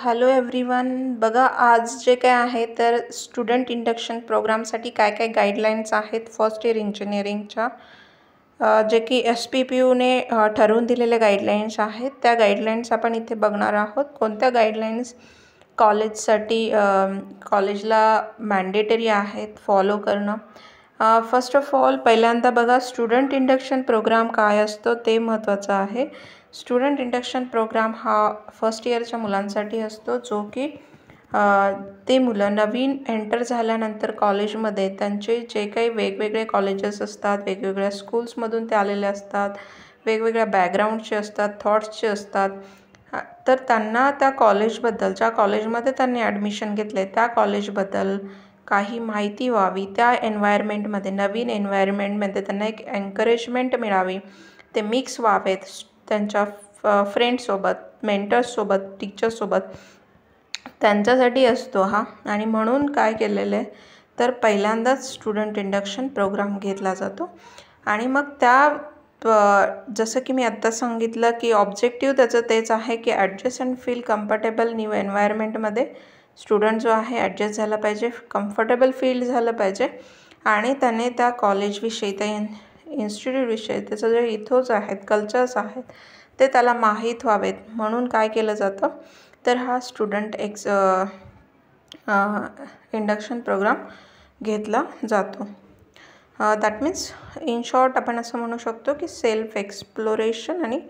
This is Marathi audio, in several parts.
Hello everyone. बघा आज जे काय आहे तर स्टुडंट इंडक्शन प्रोग्रामसाठी काय काय गाईडलाईन्स आहेत फर्स्ट इयर इंजिनिअरिंगच्या, जे की SPPUने ठरवून दिलेले गाईडलाईन्स आहेत. त्या गाईडलाईन्स आपण इथे बघणार आहोत. कोणत्या गाईडलाईन्स कॉलेजसाठी कॉलेजला मॅन्डेटरी आहेत फॉलो करणं. फर्स्ट ऑफ ऑल पहिल्यांदा बघा स्टुडंट इंडक्शन प्रोग्राम काय असतो ते महत्त्वाचं आहे. स्टुडंट इंडक्शन प्रोग्राम हा फर्स्ट इयरच्या मुलांसाठी असतो, जो की ते मुलं नवीन एंटर झाल्यानंतर कॉलेजमध्ये त्यांचे जे काही वेगवेगळे कॉलेजेस असतात, वेगवेगळ्या स्कूल्समधून ते आलेले असतात, वेगवेगळ्या बॅकग्राऊंडचे असतात, थॉट्सचे असतात, तर त्यांना त्या कॉलेजबद्दल, ज्या कॉलेजमध्ये त्यांनी ॲडमिशन घेतले त्या कॉलेजबद्दल काही माहिती व्हावी, त्या एन्व्हायरमेंटमध्ये नवीन एन्व्हायरमेंटमध्ये त्यांना एक एन्करेजमेंट मिळावी, ते मिक्स व्हावेत त्यांच्या फ्रेंड्ससोबत, मेंटर्ससोबत, टीचर्ससोबत, त्यांच्यासाठी असतो हा. आणि म्हणून काय केलेलं आहे तर पहिल्यांदाच स्टुडंट इंडक्शन प्रोग्राम घेतला जातो. आणि मग जसं की मी आत्ता सांगितलं की ऑब्जेक्टिव्ह त्याचं तेच आहे की adjust and feel comfortable new एन्व्हायरमेंटमध्ये स्टुडंट जो आहे ॲडजस्ट झाला पाहिजे, कम्फर्टेबल फील झालं पाहिजे आणि त्याने त्या कॉलेजविषयी, त्या इन्स्टिट्यूटविषयी, त्याचं जे इथोच आहेत, कल्चर्स आहेत, ते त्याला माहीत व्हावेत. म्हणून काय केलं जातं तर हा स्टुडंट इंडक्शन प्रोग्राम घेतला जातो. दॅट मीन्स इन शॉर्ट आपण असं म्हणू शकतो की सेल्फ एक्सप्लोरेशन, आणि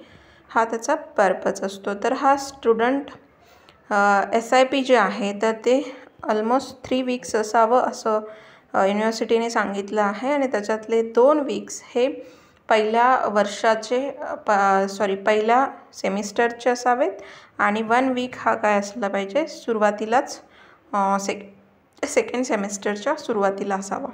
हा त्याचा पर्पज असतो. तर हा स्टुडंट SIP जे आहे तर ते ऑलमोस्ट 3 वीक्स असावं असं युनिव्हर्सिटीने सांगितलं आहे. आणि त्याच्यातले 2 वीक्स हे पहिल्या सेमिस्टरचे असावेत आणि 1 वीक हा काय असला पाहिजे सुरुवातीलाच सेकंड सेमिस्टरच्या सुरुवातीला असावा.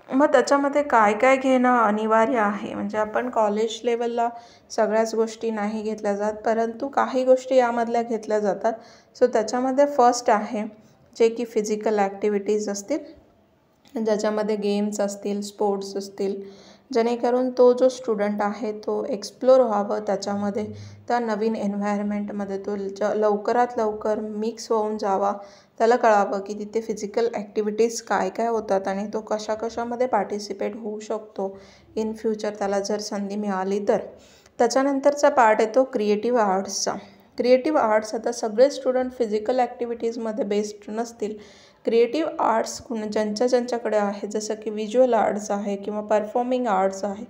मग त्याच्यामध्ये काय काय घेणं अनिवार्य आहे, म्हणजे आपण कॉलेज लेवलला सगळ्याच गोष्टी नाही घेतल्या जात, परंतु काही गोष्टी यामधल्या घेतल्या जातात. सो त्याच्यामध्ये फर्स्ट आहे जे की फिजिकल ॲक्टिव्हिटीज असतील, ज्याच्यामध्ये गेम्स असतील, स्पोर्ट्स असतील, जेणेकरून तो जो स्टुडंट आहे तो एक्सप्लोर व्हावं त्याच्यामध्ये, त्या नवीन एन्व्हायरमेंटमध्ये तो लवकरात लवकर मिक्स होऊन जावा, त्याला कळावं की तिथे फिजिकल ॲक्टिव्हिटीज काय काय होतात आणि तो कशामध्ये पार्टिसिपेट होऊ शकतो इन फ्युचर, त्याला जर संधी मिळाली तर. त्याच्यानंतरचा पार्ट येतो क्रिएटिव्ह आर्ट्सचा. क्रिएटिव्ह आर्ट्स, आता सगळे स्टुडंट फिजिकल ॲक्टिव्हिटीजमध्ये बेस्ड नसतील. क्रिएटिव्ह आर्ट्स ज्यांच्याकडे आहे, जसं की व्हिज्युअल आर्ट्स आहे किंवा परफॉर्मिंग आर्ट्स आहे,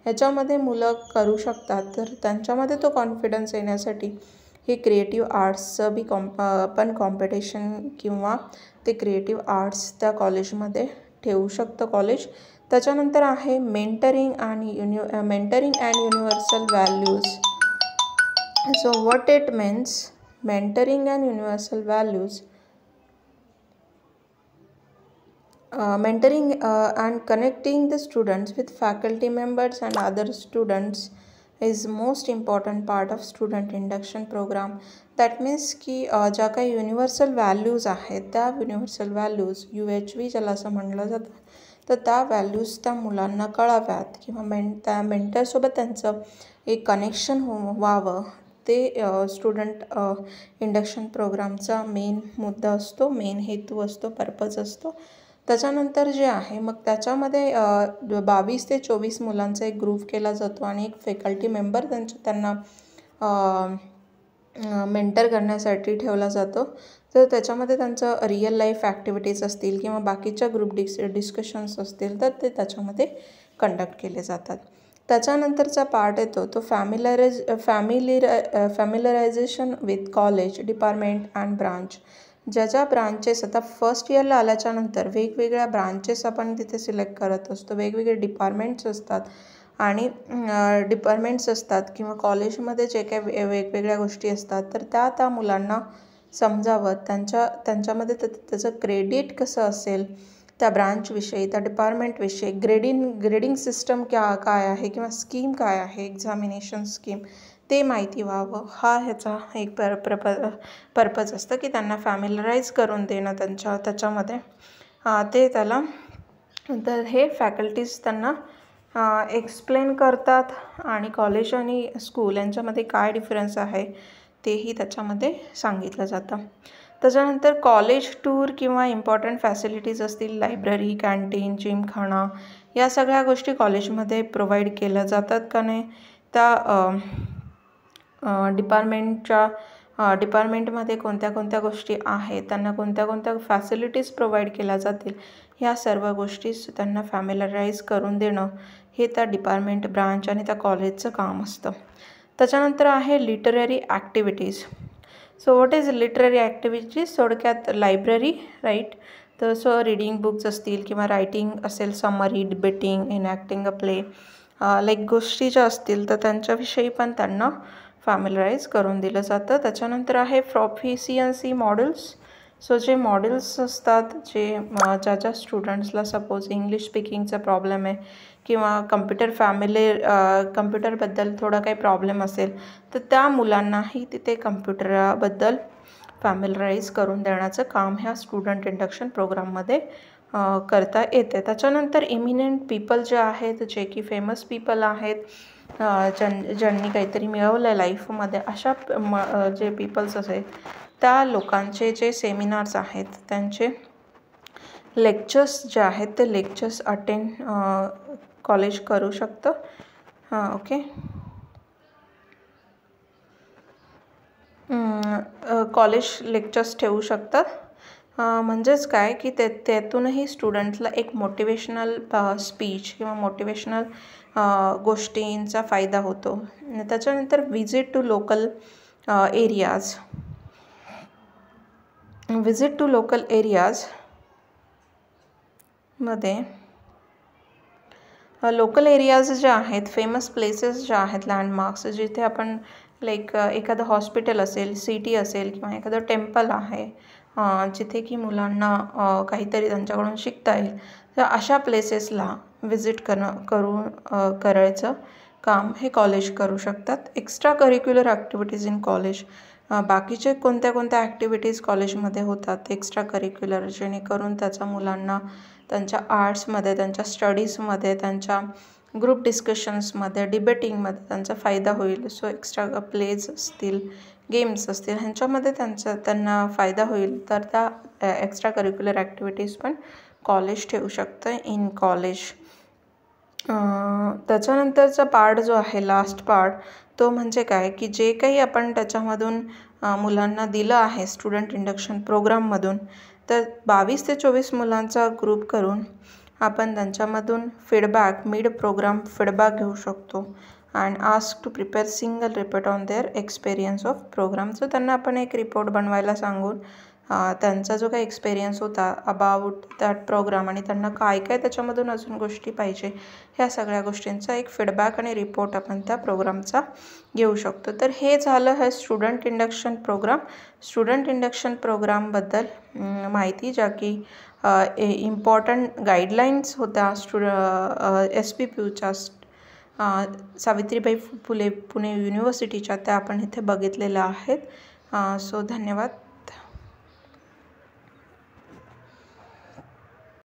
ह्याच्यामध्ये मुलं करू शकतात. तर त्यांच्यामध्ये तो कॉन्फिडन्स येण्यासाठी हे क्रिएटिव्ह आर्ट्सचं बी पण कॉम्पिटिशन किंवा ते क्रिएटिव्ह आर्ट्स त्या कॉलेजमध्ये ठेवू शकतं कॉलेज. त्याच्यानंतर आहे mentoring and universal values. So what it means mentoring and universal values. Mentoring and connecting the students with faculty members and other students is most important part of student induction program. That means की ज्या काही युनिव्हर्सल व्हॅल्यूज आहेत त्या युनिव्हर्सल व्हॅल्यूज UHV ज्याला असं म्हटलं जातं, तर त्या व्हॅल्यूज त्या मुलांना कळाव्यात किंवा त्या मेंटरसोबत त्यांचं एक कनेक्शन व्हावं, ते स्टुडंट इंडक्शन प्रोग्रामचा मेन मुद्दा असतो, मेन हेतू असतो, पर्पज असतो. त्याच्यानंतर जे आहे मग त्याच्यामध्ये 22 ते 24 मुलांचा एक ग्रुप केला जातो आणि एक फॅकल्टी मेंबर त्यांना मेंटर करण्यासाठी ठेवला जातो. तर त्याच्यामध्ये त्यांचं रिअल लाईफ ॲक्टिव्हिटीज असतील किंवा बाकीच्या ग्रुप डिस्कशन्स असतील तर ते त्याच्यामध्ये कंडक्ट केले जातात. त्याच्यानंतरचा पार्ट येतो तो familiarization with college, department and branch. ज्या ब्रांचेस, आता फर्स्ट इयरला आल्याच्यानंतर वेगवेगळ्या ब्रांचेस आपण तिथे सिलेक्ट करत असतो, वेगवेगळे डिपार्टमेंट्स असतात किंवा कॉलेजमध्ये जे काही वेगवेगळ्या गोष्टी असतात, तर त्या मुलांना समजावं, त्यांच्यामध्ये त्याचं क्रेडिट कसं असेल त्या ब्रांचविषयी, त्या डिपार्टमेंटविषयी, ग्रेडिंग सिस्टम काय आहे किंवा स्कीम काय आहे, एक्झामिनेशन स्कीम, ते माहिती व्हावं. हा ह्याचा एक पर्पज असतं की त्यांना फॅमिलराईज करून देणं त्याच्यामध्ये ते त्याला. तर हे फॅकल्टीज त्यांना एक्सप्लेन करतात आणि कॉलेज आणि स्कूल यांच्यामध्ये काय डिफरन्स आहे तेही त्याच्यामध्ये सांगितलं जातं. त्याच्यानंतर कॉलेज टूर किंवा इम्पॉर्टंट फॅसिलिटीज असतील, लायब्ररी, कॅन्टीन, जिमखाना, या सगळ्या गोष्टी कॉलेजमध्ये प्रोव्हाइड केल्या जातात का नाही, त्या डिपार्टमेंटमध्ये कोणत्या कोणत्या गोष्टी आहेत, त्यांना कोणत्या कोणत्या फॅसिलिटीज प्रोव्हाइड केल्या जातील, ह्या सर्व गोष्टी त्यांना फॅमिलराईज करून देणं हे त्या डिपार्टमेंट, ब्रांच आणि त्या कॉलेजचं काम असतं. त्याच्यानंतर आहे literary activities. So what is literary activities? थोडक्यात लायब्ररी, राईट. तर रीडिंग बुक्स असतील किंवा रायटिंग असेल, summary, debating, enacting a play, like गोष्टी ज्या असतील तर त्यांच्याविषयी पण त्यांना फॅमिलराईज करून दिलं जातं. त्याच्यानंतर आहे प्रॉफिशियन्सी मॉड्यूल्स. सो जे मॉड्यूल्स असतात, ज्या ज्या स्टुडंट्सला सपोज इंग्लिश स्पीकिंगचा प्रॉब्लेम आहे किंवा कम्प्युटरबद्दल थोडा काही प्रॉब्लेम असेल, तर त्या मुलांनाही तिथे कम्प्युटरबद्दल फॅमिलराईज करून देण्याचं काम ह्या स्टुडंट इंडक्शन प्रोग्राममध्ये करता येते. त्याच्यानंतर इमिनेंट पीपल जे आहेत, जे की फेमस पीपल आहेत, ज्यांनी काहीतरी मिळवलं आहे लाईफमध्ये, अशा जे पीपल्स आहेत त्या लोकांचे जे सेमिनार्स आहेत, त्यांचे लेक्चर्स जे आहेत ते लेक्चर्स अटेंड कॉलेज करू शकतं. ओके. कॉलेज लेक्चर्स ठेवू शकतात. म्हणजेच काय की त्यातूनही स्टुडंट्सला एक मोटिवेशनल स्पीच किंवा मोटिवेशनल गोष्टींचा फायदा होतो. त्याच्यानंतर visit to local areas. Visit to local एरियाजमध्ये लोकल एरियाज जे आहेत, फेमस प्लेसेस ज्या आहेत, लँडमार्क्स, जिथे आपण लाईक एखादं हॉस्पिटल असेल, सिटी असेल किंवा एखादं टेम्पल आहे, जिथे की मुलांना काहीतरी त्यांच्याकडून शिकता येईल, तर अशा प्लेसेसला विजिट करायचं काम हे कॉलेज करू शकतात. Extra curricular activities in college. बाकीचे कोणत्या कोणत्या ॲक्टिव्हिटीज कॉलेजमध्ये होतात एक्स्ट्रा करिक्युलर, जेणेकरून त्याचा मुलांना त्यांच्या आर्ट्समध्ये, त्यांच्या स्टडीजमध्ये, त्यांच्या ग्रुप डिस्कशन्समध्ये, डिबेटिंगमध्ये त्यांचा फायदा होईल. सो एक्स्ट्रा प्लेज असतील, गेम्स असतील, ह्यांच्यामध्ये त्यांना फायदा होईल. तर त्या एक्स्ट्रा करिक्युलर ॲक्टिव्हिटीज पण कॉलेज ठेवू शकतं इन कॉलेज. त्याच्यानंतरचा पार्ट जो आहे, लास्ट पार्ट, तो म्हणजे काय की जे काही आपण त्याच्यामधून मुलांना दिलं आहे स्टुडंट इंडक्शन प्रोग्राममधून, तर 22 ते 24 मुलांचा ग्रुप करून आपण त्यांच्यामधून मिड प्रोग्राम फीडबॅक घेऊ शकतो and ask to prepare single report on their experience of programme. So त्यांना आपण एक रिपोर्ट बनवायला सांगून त्यांचा जो काही एक्सपिरियन्स होता अबाउट दॅट प्रोग्राम आणि त्यांना काय काय त्याच्यामधून अजून गोष्टी पाहिजे, ह्या सगळ्या गोष्टींचा एक फीडबॅक आणि रिपोर्ट आपण त्या प्रोग्रामचा घेऊ शकतो. तर हे झालं हे student induction program. Student induction प्रोग्रामबद्दल माहिती, ज्या की इम्पॉर्टंट गाईडलाईन्स होत्या SPPUच्या, सावित्रीबाई फुले पुणे युनिव्हर्सिटीच्या, त्या आपण इथे बघितलेल्या आहेत. सो धन्यवाद.